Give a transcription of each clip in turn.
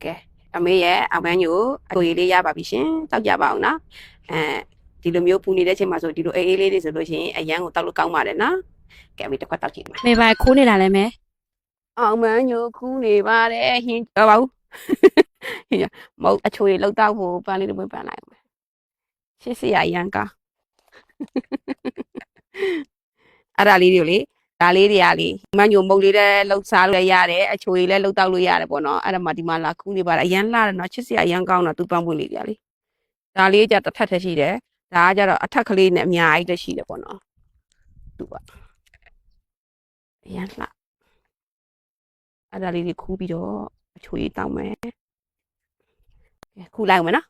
ကဲအမေရဲ့အောင်ပန်းညိုအချိုရည်လေးရပါပြီရှင်တောက်ကြပါအောင်နော်ဒီလိုမျိုးပူနေတဲ့အချိန်မှာဆိုဒီလိုအေးအေးလေးတွေဆိုလို့ရှိရင်အရန်ကိုတောက်လို့ကောင်းပါတယ်နော်ကဲအမေတစ်ခွက်တောက်ကြည့်ပါ မေပါခိုးနေတာလဲမဲ အောင်ပန်းညိုခူးနေပါတယ်ဟင်းတော့ပါဘူးဟင်းမဟုတ်အချိုရည်လောက်တော့ဖို့ပန်းလေးတွေဝင်ပန်းလိုက်အောင်ရှစ်စရာရန်ကားအဲ့ဒါလေးတွေလေဒါလေးတွေကလေမန်ညိုမုတ်လေးတဲ့လှုပ်စားလို့ရတယ်အချိုရည်လည်းလှုပ်တောက်လို့ရတယ်ပေါ့နော်အဲ့ဒါမှဒီမှာလာခူးနေပါလားအရန်လာတယ်နော်ချစ်စရာအရန်ကောင်းတာသူပန်းပွင့်လေးကြလေဒါလေးကြတစ်ထပ်ထက်ရှိတယ်ဒါကကြတော့အထက်ကလေးနဲ့အများကြီးတရှိတယ်ပေါ့နော်သူကအရန်လှအဲ့ဒါလေးတွေခူးပြီးတော့အချိုရည်တောက်မယ်ခူးလိုက်အောင်မယ်နော်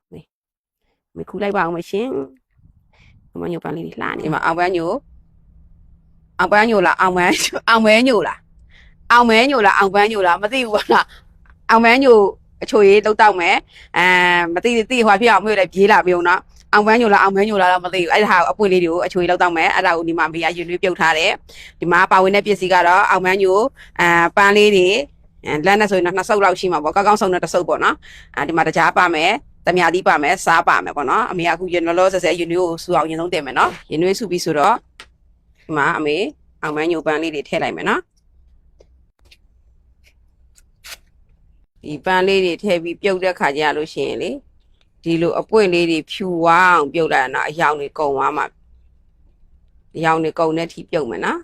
မေခူးလိုက်ပါအောင်မရှင်အမညိုပန်းလေးတွေလှနေမှာအောင်ပန်းညိုလားအောင်မဲညိုလားအောင်မဲညိုလားအောင်ပန်းညိုလားမသိဘူးကွာအောင်မဲညိုအချိုရည်လောက်တောက်မယ်မသိဟွာဖြစ်အောင်မျိုးလည်းပြေးလာပြုံနော်အောင်ပန်းညိုလားအောင်မဲညိုလားတော့မသိဘူးအဲ့ဒါအပွင့်လေးတွေကိုအချိုရည်လောက်တောက်မယ်အဲ့ဒါကိုဒီမှာမေကရွေးပြုတ်ထားတယ်ဒီမှာပါဝင်တဲ့ပစ္စည်းကတော့အောင်ပန်းညိုပန်းလေးတွေလက်နဲ့ဆိုရင်တော့2စုပ်လောက်ရှိမှာပေါ့ကောင်းဆုံးတဲ့1စုပ်ပေါ့နော်ဒီမှာတကြားပါမယ်တမြာသီးပါမယ်စားပါမယ်ပေါ့နော်အမေကအခုရလောဆယ်ရင်နွေးကိုစူအောင်ရင်ဆုံးတင်မယ်နော်ရင်နွေးစူပြီးဆိုတော့ဒီမှာအမေအောင်ပန်းညိုပန်းလေးတွေထည့်လိုက်မယ်နော်ဒီပန်းလေးတွေထည့်ပြီးပြုတ်တဲ့ခါကျလို့ရှိရင်လေဒီလိုအပွင့်လေးတွေဖြူဝအောင်ပြုတ်လိုက်တော့အယောင်တွေကုန်သွားမှာအယောင်တွေကုန်တဲ့ထိပြုတ်မယ်နော်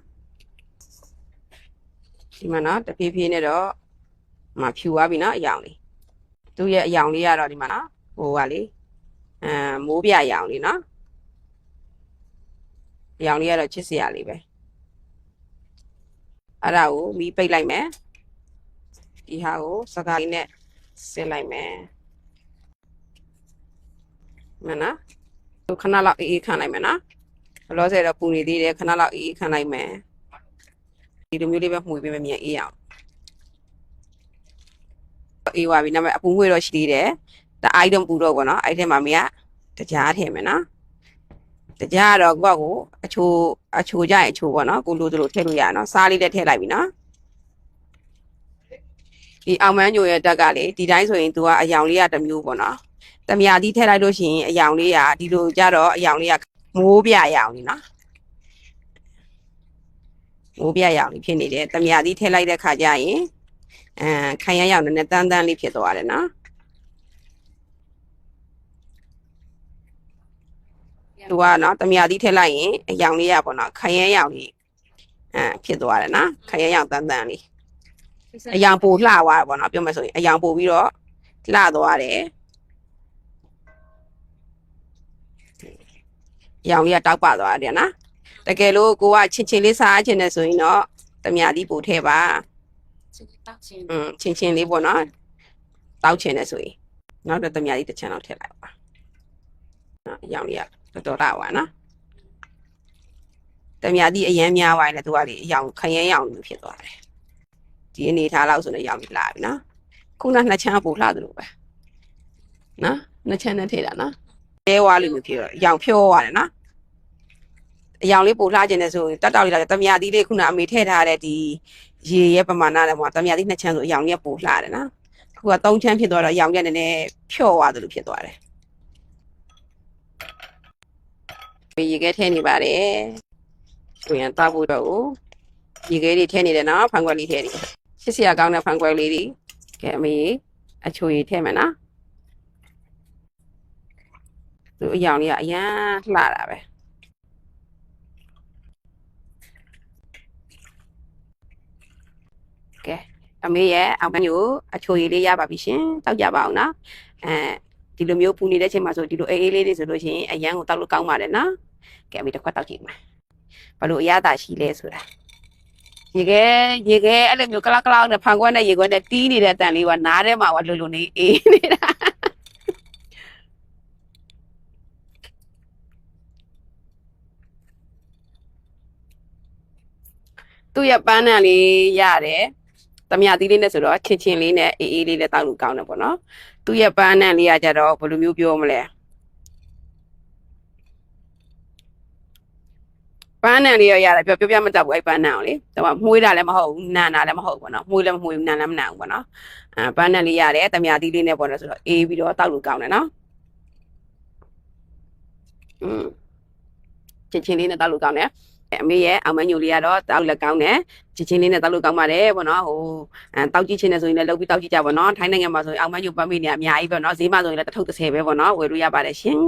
ဒီမှာနော်တဖြည်းဖြည်းနဲ့တော့ဖြူသွားပြီနော်အယောင်လေးသူ့ရဲ့အယောင်လေးကတော့ဒီမှာနော်ဟိုကလေမိုးပြအယောင်လေးနော်အယောင်လေးကတော့ချစ်စရာလေးပဲအဲ့ဒါကိုမီးပိတ်လိုက်မယ်ဒီဟာကိုစကားလေးနဲ့စစ်လိုက်မယ်မနော်ခဏလောက်အေးခံလိုက်မယ်နော်ဘလောဆယ်တော့ပူနေသေးတယ်ခဏလောက်အေးခံလိုက်မယ်ဒီလိုမျိုးလေးပဲမှုပေးမယ်မြန်အေးအောင်အေးပါပြီနောက်မှအပူငွေတော့ရှိသေးတယ်ဒါအိုက်တော့ပူတော့ပေါ့နော်အဲ့ထဲမှာမေကတကြားထည့်မယ်နော်တကြားတော့ကိုကအချိုကြရင်အချိုပေါ့နော်ကိုလိုလိုထည့်လို့ရနော်စားလေးလည်းထည့်လိုက်ပြီနော်ဒီအောင်မန်းညိုရဲ့တက်ကလေဒီတိုင်းဆိုရင်သူကအယောင်လေးကတစ်မျိုးပေါ့နော်တမြာသီးထည့်လိုက်လို့ရှိရင်အယောင်လေးကဒီလိုကြတော့အယောင်လေးကမိုးပြအယောင်လေးနော်မိုးပြအယောင်လေးဖြစ်နေတယ်တမြာသီးထည့်လိုက်တဲ့ခါကျရင်ခိုင်ရရောက်နေတန်းတန်းလေးဖြစ်သွားတယ်နော်သူကနော်တမြာသီးထည့်လိုက်ရင်အယောင်လေးရပေါ့နော်ခိုင်ရရောက်လေးဖြစ်သွားတယ်နော်ခိုင်ရရောက်တန်းတန်းလေးအယောင်ပိုလှသွားတယ်ပေါ့နော်ပြောမယ်ဆိုရင်အယောင်ပိုပြီးတော့လှသွားတယ်အယောင်လေးကတောက်ပသွားတယ်နော်တကယ်လို့ကိုကချင်းလေးစားချင်တယ်ဆိုရင်တော့တမြာသီးပို့ထည့်ပါချင်းလေးပေါ့နော်တောက်ချင်တယ်ဆိုရင်နောက်တော့တမြာသီးတစ်ချမ်းလောက်ထည့်လိုက်ပါနော်အယောင်လေးကတော်လှသွားနော်တမြာသီးအရန်များသွားရင်လည်းသူကလေအယောင်ခရမ်းရောင်လို့ဖြစ်သွားတယ်ဒီအနေထားလောက်ဆိုရင်ရောင်ပြီးလာပြီနော်ခုန2ချမ်းပို့လှသလိုပဲနော်2ချမ်းနဲ့ထည့်တာနော်တဲဝါလို့မျိုးဖြစ်တော့ရောင်ဖြောသွားတယ်နော်အယောင်လေးပို့လှခြင်းနဲ့ဆိုရင်တက်တောက်လေးလာတမြာသီးလေးခုနအမေထည့်ထားတဲ့ဒီရေရဲ့ပမာဏနဲ့ပေါ့တမြာသီး2ချမ်းဆိုအယောင်လေးပို့လှတယ်နော်အခုက3ချမ်းဖြစ်သွားတော့အယောင်ကြီးနည်းနည်းဖြောသွားသလိုဖြစ်သွားတယ်ရေခဲထည့်နေပါတယ်ဆိုရင်တောက်ဖို့တော့ရေခဲတွေထည့်နေတယ်နော်ဖန်ခွက်လေးထည့်နေချစ်စရာကောင်းတဲ့ဖန်ခွက်လေးတွေကဲအမေအချိုရည်ထည့်မယ်နော်သူအယောင်လေးကအရန်လှတာပဲကဲအမေရဲ့အောင်ပန်းညိုအချိုရည်လေးရပါပြီရှင်တောက်ကြပါအောင်နော်ဒီလိုမျိုးပူနေတဲ့အချိန်မှာဆိုဒီလိုအေးအေးလေးတွေဆိုလို့ရှိရင်အရန်ကိုတောက်လို့ကောင်းပါတယ်နော်ကဲအမေတစ်ခွက်တောက်ကြည့်မယ်ဘလို့အရသာရှိလဲဆိုတာရေခဲအဲ့လိုမျိုးကလောက်နဲ့ဖန်ခွက်နဲ့ရေခွက်နဲ့တီးနေတဲ့အတန်လေးကနားထဲမှာကလွနေအေးနေတာသူ့ရဲ့ပန်းနံလေးရတယ်တမြာသီးလေးနဲ့ဆိုတော့ချင်းလေးနဲ့အေးအေးလေးနဲ့တောက်လို့ကောင်းတယ်ပေါ့နော်သူ့ရဲ့ပန်းနံလေးကကြတော့ဘယ်လိုမျိုးပြောမလဲ ပန်းနံလေးရရတယ်ပြောပြမတတ်ဘူးအဲ့ပန်းနံကိုလေဒါမှမွှေးတာလည်းမဟုတ်ဘူးနံတာလည်းမဟုတ်ဘူးပေါ့နော်မွှေးလည်းမမွှေးဘူးနံလည်းမနံဘူးပေါ့နော်ပန်းနံလေးရတယ်တမယာသီးလေးနဲ့ပေါ့နော်ဆိုတော့အေးပြီးတော့တောက်လို့ကောင်းတယ်နော်ချင်းလေးနဲ့တောက်လို့ကောင်းတယ်အမေရဲ့အောင်မညိုလေးကတော့တောက်လက်ကောင်းတယ်ချင်းလေးနဲ့တောက်လို့ကောင်းပါတယ်ပေါ့နော်ဟိုတောက်ကြည့်ချင်းနဲ့ဆိုရင်လည်းလုပ်ပြီးတောက်ကြည့်ကြပါနော်ထိုင်းနိုင်ငံမှာဆိုရင်အောင်မညိုပန်းမေးနေအများကြီးပေါ့နော်ဈေးမှာဆိုရင်လည်းတစ်ထုပ်30ပဲပေါ့နော်ဝယ်လို့ရပါတယ်ရှင်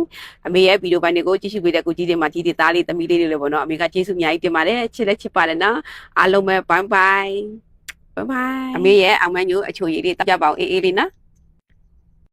အမေရဲ့ဗီဒီယိုပိုင်းတွေကိုကြည့်ရှုပေးတဲ့ကိုကြီးတွေမှာကြီးတွေသားလေးသမီးလေးတွေလည်းပေါ့နော်အမေကကျေးဇူးအများကြီးတင်ပါတယ်ချစ်လည်းချစ်ပါတယ်နော်အားလုံးပဲဘိုင်ဘိုင်အမေရဲ့အောင်မညိုအချိုရည်လေးတောက်ကြပါအောင်အေးအေးလေးနော်